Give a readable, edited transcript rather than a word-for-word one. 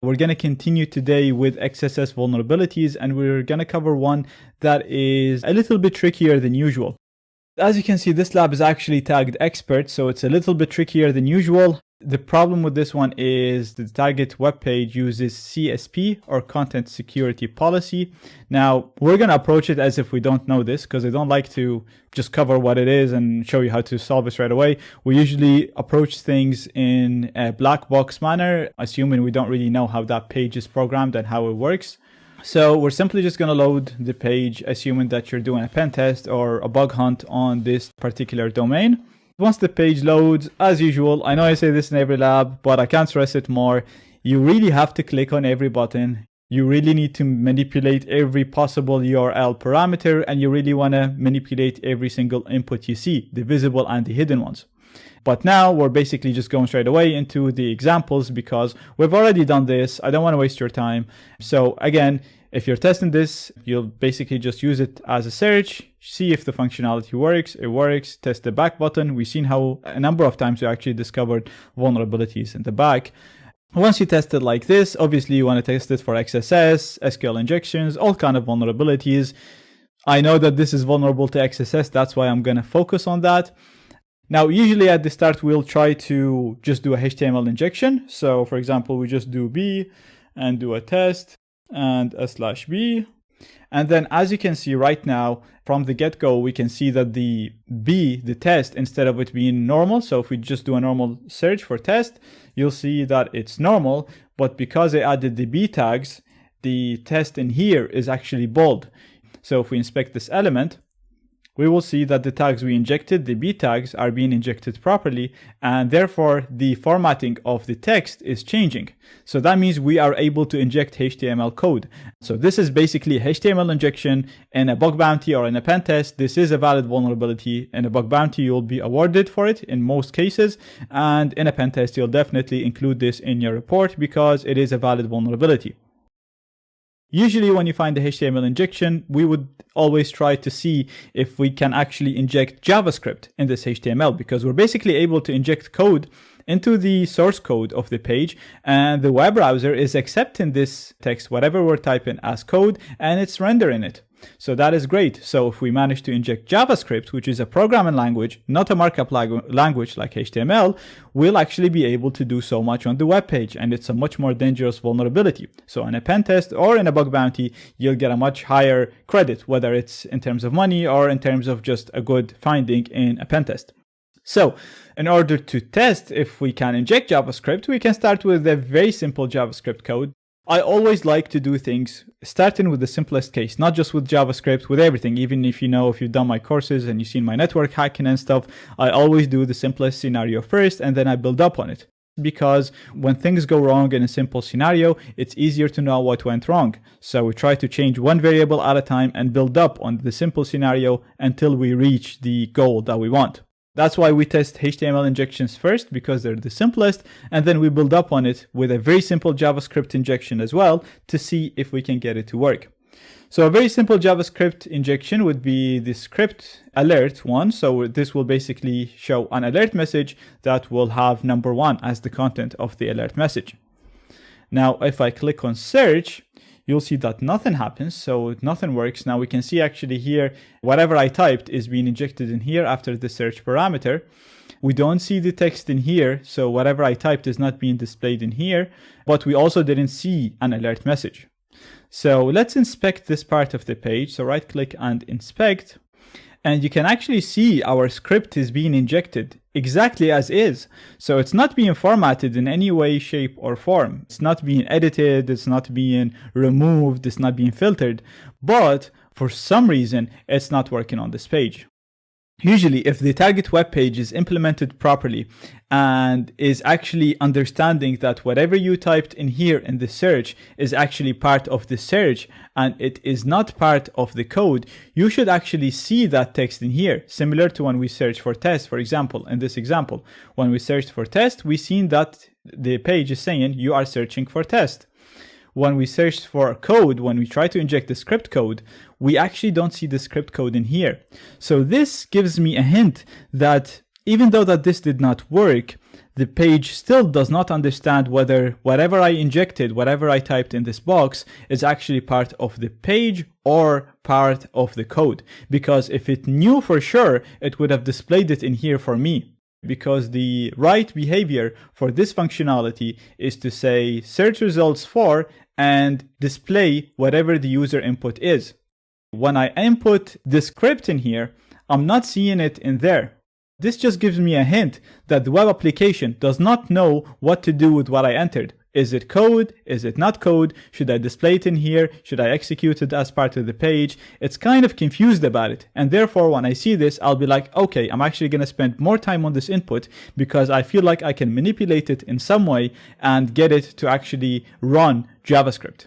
We're going to continue today with XSS vulnerabilities, and we're going to cover one that is a little bit trickier than usual. As you can see, this lab is actually tagged expert, so it's a little bit trickier than usual. The problem with this one is the target web page uses CSP, or Content Security Policy. Now, we're going to approach it as if we don't know this, because I don't like to just cover what it is and show you how to solve it right away. We usually approach things in a black box manner, assuming we don't really know how that page is programmed and how it works. So we're simply just going to load the page, assuming that you're doing a pen test or a bug hunt on this particular domain. Once the page loads, as usual, I know I say this in every lab, but I can't stress it more. You really have to click on every button. You really need to manipulate every possible URL parameter, and you really want to manipulate every single input you see, the visible and the hidden ones. But now we're basically just going straight away into the examples because we've already done this. I don't want to waste your time. So again, if you're testing this, you'll basically just use it as a search, see if the functionality works. It works. Test the back button. We've seen how a number of times we actually discovered vulnerabilities in the back. Once you test it like this, obviously you want to test it for XSS, SQL injections, all kind of vulnerabilities. I know that this is vulnerable to XSS. That's why I'm going to focus on that. Now, usually at the start, we'll try to just do a HTML injection. So for example, we just do B and do a test and a /B. And then as you can see right now, from the get-go, we can see that the B, the test, instead of it being normal. So if we just do a normal search for test, you'll see that it's normal. But because I added the B tags, the test in here is actually bold. So if we inspect this element, we will see that the tags we injected, the B tags, are being injected properly, and therefore the formatting of the text is changing. So that means we are able to inject HTML code. So this is basically HTML injection in a bug bounty or in a pen test. This is a valid vulnerability. In a bug bounty, you'll be awarded for it in most cases. And in a pen test, you'll definitely include this in your report because it is a valid vulnerability. Usually when you find the HTML injection, we would always try to see if we can actually inject JavaScript in this HTML, because we're basically able to inject code into the source code of the page, and the web browser is accepting this text, whatever we're typing, as code, and it's rendering it. So that is great. So if we manage to inject JavaScript, which is a programming language, not a markup language like HTML, we'll actually be able to do so much on the web page, and it's a much more dangerous vulnerability. So in a pen test or in a bug bounty, you'll get a much higher credit, whether it's in terms of money or in terms of just a good finding in a pen test. So in order to test if we can inject JavaScript, we can start with a very simple JavaScript code. I always like to do things starting with the simplest case, not just with JavaScript, with everything. Even if you've done my courses and you've seen my network hacking and stuff, I always do the simplest scenario first, and then I build up on it. Because when things go wrong in a simple scenario, it's easier to know what went wrong. So we try to change one variable at a time and build up on the simple scenario until we reach the goal that we want. That's why we test HTML injections first, because they're the simplest, and then we build up on it with a very simple JavaScript injection as well to see if we can get it to work. So a very simple JavaScript injection would be the script alert one. So this will basically show an alert message that will have number 1 as the content of the alert message. Now, if I click on search, you'll see that nothing happens, so nothing works. Now we can see actually here, whatever I typed is being injected in here after the search parameter. We don't see the text in here, so whatever I typed is not being displayed in here, but we also didn't see an alert message. So let's inspect this part of the page. So right click and inspect. And you can actually see our script is being injected exactly as is. So it's not being formatted in any way, shape, or form. It's not being edited, it's not being removed, it's not being filtered. But for some reason, it's not working on this page. Usually, if the target web page is implemented properly and is actually understanding that whatever you typed in here in the search is actually part of the search and it is not part of the code, you should actually see that text in here. Similar to when we search for test, for example, in this example, when we searched for test, we seen that the page is saying you are searching for test. When we searched for code, when we try to inject the script code, we actually don't see the script code in here. So this gives me a hint that Even though that this did not work, the page still does not understand whether whatever I injected, whatever I typed in this box is actually part of the page or part of the code. Because if it knew for sure, it would have displayed it in here for me. Because the right behavior for this functionality is to say search results for and display whatever the user input is. When I input the script in here, I'm not seeing it in there. This just gives me a hint that the web application does not know what to do with what I entered. Is it code? Is it not code? Should I display it in here? Should I execute it as part of the page? It's kind of confused about it. And therefore, when I see this, I'll be like, okay, I'm actually going to spend more time on this input because I feel like I can manipulate it in some way and get it to actually run JavaScript.